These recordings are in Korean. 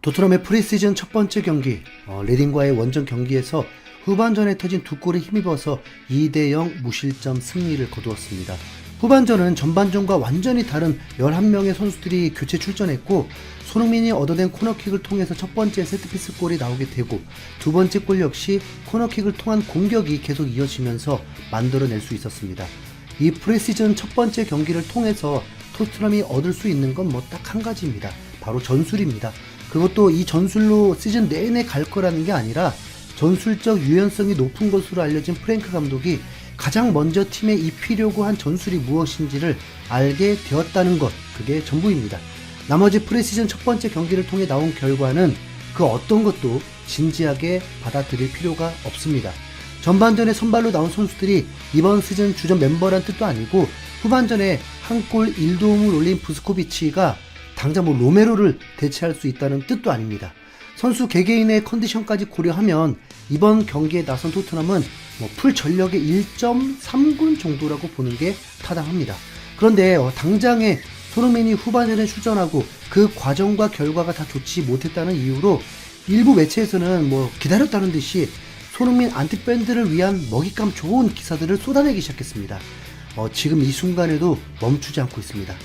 토트넘의 프리시즌 첫 번째 경기, 레딩과의 원정 경기에서 후반전에 터진 두 골에 힘입어서 2대0 무실점 승리를 거두었습니다. 후반전은 전반전과 완전히 다른 11명의 선수들이 교체 출전했고, 손흥민이 얻어낸 코너킥을 통해서 첫 번째 세트피스 골이 나오게 되고, 두 번째 골 역시 코너킥을 통한 공격이 계속 이어지면서 만들어낼 수 있었습니다. 이 프리시즌 첫 번째 경기를 통해서 토트넘이 얻을 수 있는 건 딱 한 가지입니다. 바로 전술입니다. 그것도 이 전술로 시즌 내내 갈 거라는 게 아니라 전술적 유연성이 높은 것으로 알려진 프랭크 감독이 가장 먼저 팀에 입히려고 한 전술이 무엇인지를 알게 되었다는 것, 그게 전부입니다. 나머지 프리시즌 첫 번째 경기를 통해 나온 결과는 그 어떤 것도 진지하게 받아들일 필요가 없습니다. 전반전에 선발로 나온 선수들이 이번 시즌 주전 멤버란 뜻도 아니고, 후반전에 한 골 1도움을 올린 부스코비치가 당장 로메로를 대체할 수 있다는 뜻도 아닙니다. 선수 개개인의 컨디션까지 고려하면 이번 경기에 나선 토트넘은 풀 전력의 1.3군 정도라고 보는 게 타당합니다. 그런데 당장에 손흥민이 후반전에 출전하고 그 과정과 결과가 다 좋지 못했다는 이유로 일부 매체에서는 기다렸다는 듯이 손흥민 안티팬들을 위한 먹잇감 좋은 기사들을 쏟아내기 시작했습니다. 지금 이 순간에도 멈추지 않고 있습니다.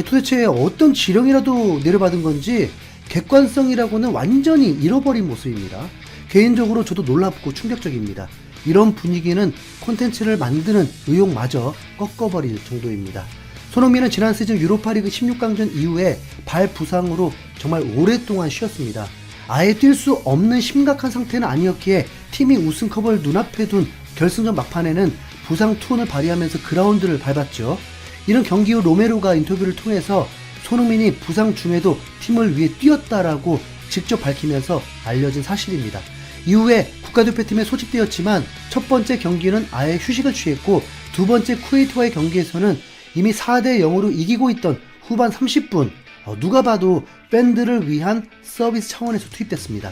도대체 어떤 지령이라도 내려받은 건지 객관성이라고는 완전히 잃어버린 모습입니다. 개인적으로 저도 놀랍고 충격적입니다. 이런 분위기는 콘텐츠를 만드는 의욕마저 꺾어버릴 정도입니다. 손흥민은 지난 시즌 유로파리그 16강전 이후에 발 부상으로 정말 오랫동안 쉬었습니다. 아예 뛸 수 없는 심각한 상태는 아니었기에 팀이 우승컵을 눈앞에 둔 결승전 막판에는 부상 투혼을 발휘하면서 그라운드를 밟았죠. 이런 경기 후 로메로가 인터뷰를 통해서 손흥민이 부상 중에도 팀을 위해 뛰었다라고 직접 밝히면서 알려진 사실입니다. 이후에 국가대표팀에 소집되었지만 첫 번째 경기는 아예 휴식을 취했고, 두 번째 쿠웨이트와의 경기에서는 이미 4대0으로 이기고 있던 후반 30분, 누가 봐도 팬들을 위한 서비스 차원에서 투입됐습니다.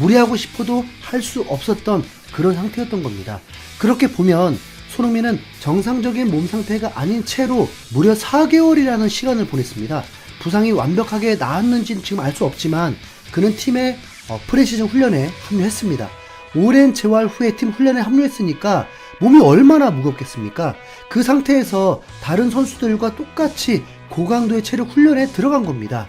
무리하고 싶어도 할 수 없었던 그런 상태였던 겁니다. 그렇게 보면 손흥민은 정상적인 몸 상태가 아닌 채로 무려 4개월이라는 시간을 보냈습니다. 부상이 완벽하게 나았는지는 지금 알 수 없지만 그는 팀의 프리시즌 훈련에 합류했습니다. 오랜 재활 후에 팀 훈련에 합류했으니까 몸이 얼마나 무겁겠습니까? 그 상태에서 다른 선수들과 똑같이 고강도의 체력 훈련에 들어간 겁니다.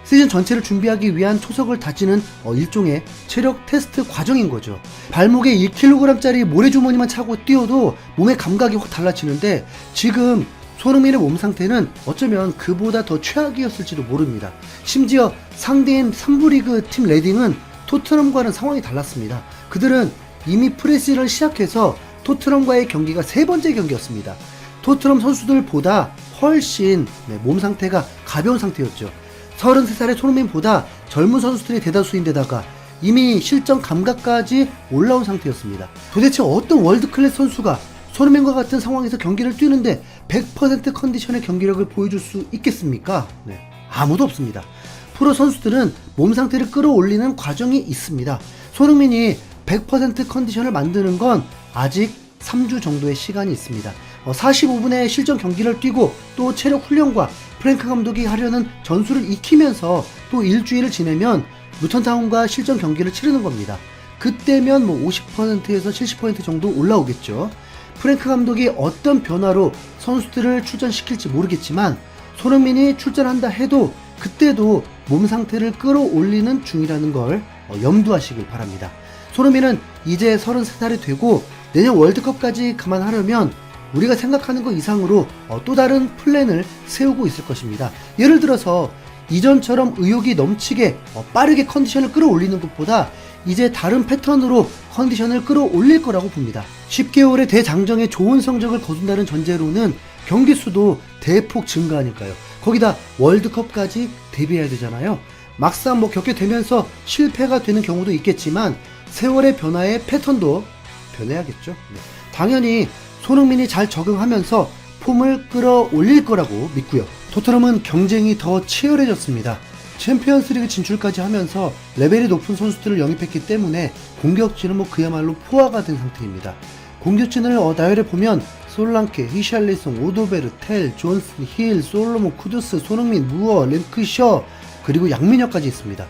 시즌 전체를 준비하기 위한 초석을 다지는 일종의 체력 테스트 과정인 거죠. 발목에 1kg짜리 모래주머니만 차고 뛰어도 몸의 감각이 확 달라지는데, 지금 손흥민의 몸 상태는 어쩌면 그보다 더 최악이었을지도 모릅니다. 심지어 상대인 3부 리그 팀 레딩은 토트넘과는 상황이 달랐습니다. 그들은 이미 프리시즌을 시작해서 토트넘과의 경기가 세 번째 경기였습니다. 토트넘 선수들보다 훨씬 몸 상태가 가벼운 상태였죠. 33살의 손흥민보다 젊은 선수들이 대다수인데다가 이미 실전 감각까지 올라온 상태였습니다. 도대체 어떤 월드클래스 선수가 손흥민과 같은 상황에서 경기를 뛰는데 100% 컨디션의 경기력을 보여줄 수 있겠습니까? 아무도 없습니다. 프로 선수들은 몸 상태를 끌어올리는 과정이 있습니다. 손흥민이 100% 컨디션을 만드는 건 아직 3주 정도의 시간이 있습니다. 45분의 실전 경기를 뛰고 또 체력 훈련과 프랭크 감독이 하려는 전술을 익히면서 또 일주일을 지내면 루턴타운과 실전 경기를 치르는 겁니다. 그때면 50%에서 70% 정도 올라오겠죠. 프랭크 감독이 어떤 변화로 선수들을 출전시킬지 모르겠지만 손흥민이 출전한다 해도 그때도 몸 상태를 끌어올리는 중이라는 걸 염두하시길 바랍니다. 손흥민은 이제 33살이 되고 내년 월드컵까지 감안하려면 우리가 생각하는 것 이상으로 또 다른 플랜을 세우고 있을 것입니다. 예를 들어서 이전처럼 의욕이 넘치게 빠르게 컨디션을 끌어올리는 것보다 이제 다른 패턴으로 컨디션을 끌어올릴 거라고 봅니다. 10개월의 대장정에 좋은 성적을 거둔다는 전제로는 경기 수도 대폭 증가하니까요. 거기다 월드컵까지 대비해야 되잖아요. 막상 겪게 되면서 실패가 되는 경우도 있겠지만 세월의 변화의 패턴도 변해야겠죠. 당연히 손흥민이 잘 적응하면서 폼을 끌어올릴 거라고 믿고요. 토트넘은 경쟁이 더 치열해졌습니다. 챔피언스리그 진출까지 하면서 레벨이 높은 선수들을 영입했기 때문에 공격진은 그야말로 포화가 된 상태입니다. 공격진을 나열해 보면 솔랑케, 히샬리송, 오도베르, 텔, 존슨, 힐, 솔로몬, 쿠두스, 손흥민, 무어, 랭크셔, 그리고 양민혁까지 있습니다.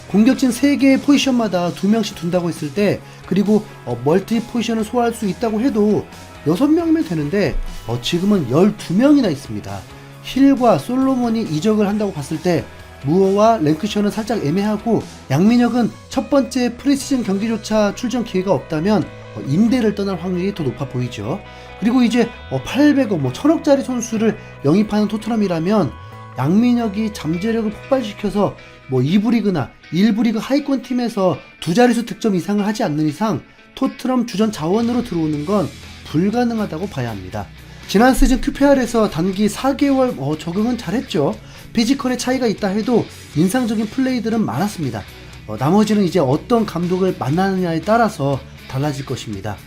공격진 3개의 포지션마다 2명씩 둔다고 했을 때, 그리고 멀티 포지션을 소화할 수 있다고 해도 6명이면 되는데 지금은 12명이나 있습니다. 힐과 솔로몬이 이적을 한다고 봤을 때 무어와 랭크셔는 살짝 애매하고, 양민혁은 첫 번째 프리시즌 경기조차 출전 기회가 없다면 임대를 떠날 확률이 더 높아 보이죠. 그리고 이제 800억, 1000억짜리 선수를 영입하는 토트넘이라면 양민혁이 잠재력을 폭발시켜서 2부 리그나 1부 리그 하위권 팀에서 두 자릿수 득점 이상을 하지 않는 이상 토트넘 주전 자원으로 들어오는 건 불가능하다고 봐야 합니다. 지난 시즌 QPR에서 단기 4개월 적응은 잘했죠. 피지컬의 차이가 있다 해도 인상적인 플레이들은 많았습니다. 나머지는 이제 어떤 감독을 만나느냐에 따라서 달라질 것입니다.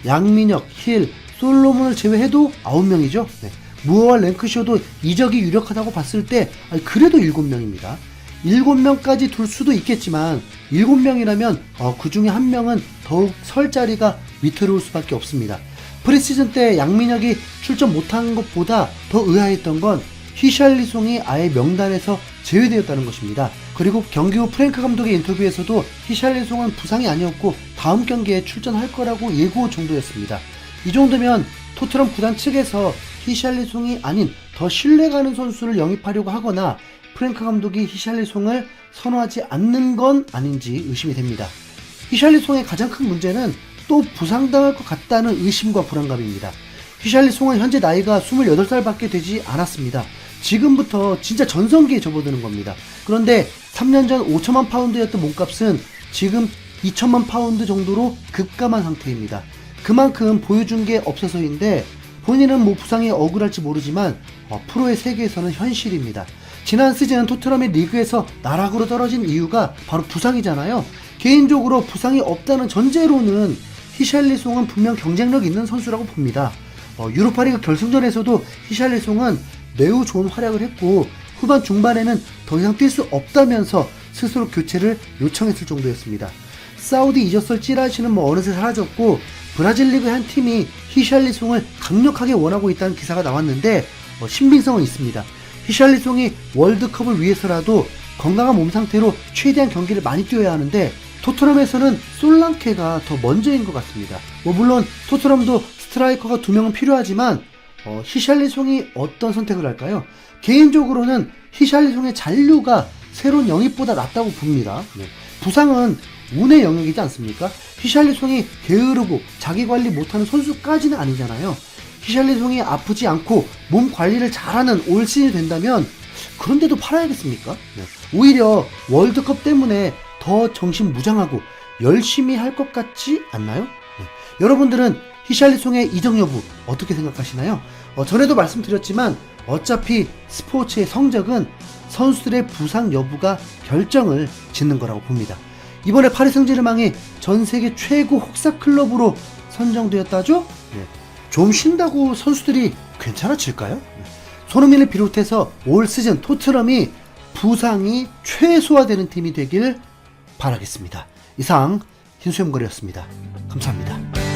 양민혁, 힐, 솔로몬을 제외해도 9명이죠. 네. 무어와 랭크쇼도 이적이 유력하다고 봤을 때 그래도 7명입니다. 7명까지 둘 수도 있겠지만 7명이라면 그 중에 1명은 더욱 설 자리가 위태로울 수밖에 없습니다. 프리시즌 때 양민혁이 출전 못한 것보다 더 의아했던 건 히샬리송이 아예 명단에서 제외되었다는 것입니다. 그리고 경기 후 프랭크 감독의 인터뷰에서도 히샬리송은 부상이 아니었고 다음 경기에 출전할 거라고 예고 정도였습니다. 이 정도면 토트넘 구단 측에서 히샬리송이 아닌 더 신뢰가는 선수를 영입하려고 하거나 프랭크 감독이 히샬리송을 선호하지 않는 건 아닌지 의심이 됩니다. 히샬리송의 가장 큰 문제는 또 부상당할 것 같다는 의심과 불안감입니다. 히샬리송은 현재 나이가 28살밖에 되지 않았습니다. 지금부터 진짜 전성기에 접어드는 겁니다. 그런데 3년 전 5천만 파운드였던 몸값은 지금 2천만 파운드 정도로 급감한 상태입니다. 그만큼 보여준 게 없어서인데, 본인은 부상이 억울할지 모르지만 프로의 세계에서는 현실입니다. 지난 시즌 토트넘이 리그에서 나락으로 떨어진 이유가 바로 부상이잖아요. 개인적으로 부상이 없다는 전제로는 히샬리송은 분명 경쟁력 있는 선수라고 봅니다. 유로파리그 결승전에서도 히샬리송은 매우 좋은 활약을 했고, 후반 중반에는 더 이상 뛸 수 없다면서 스스로 교체를 요청했을 정도였습니다. 사우디 이적설 찌라시는 어느새 사라졌고, 브라질 리그의 한 팀이 히샬리송을 강력하게 원하고 있다는 기사가 나왔는데 신빙성은 있습니다. 히샬리송이 월드컵을 위해서라도 건강한 몸 상태로 최대한 경기를 많이 뛰어야 하는데, 토트넘에서는 솔랑케가 더 먼저인 것 같습니다. 물론 토트넘도 스트라이커가 2명은 필요하지만 히샬리송이 어떤 선택을 할까요? 개인적으로는 히샬리송의 잔류가 새로운 영입보다 낫다고 봅니다. 부상은 운의 영역이지 않습니까? 히샬리송이 게으르고 자기관리 못하는 선수까지는 아니잖아요. 히샬리송이 아프지 않고 몸 관리를 잘하는 올 시즌이 된다면 그런데도 팔아야겠습니까? 오히려 월드컵 때문에 더 정신무장하고 열심히 할 것 같지 않나요? 여러분들은 히샬리송의 이적 여부 어떻게 생각하시나요? 전에도 말씀드렸지만 어차피 스포츠의 성적은 선수들의 부상 여부가 결정을 짓는 거라고 봅니다. 이번에 파리 생제르맹이 전 세계 최고 혹사 클럽으로 선정되었다죠? 좀 쉰다고 선수들이 괜찮아질까요? 손흥민을 비롯해서 올 시즌 토트넘이 부상이 최소화되는 팀이 되길 바라겠습니다. 이상 흰수염거리였습니다. 감사합니다.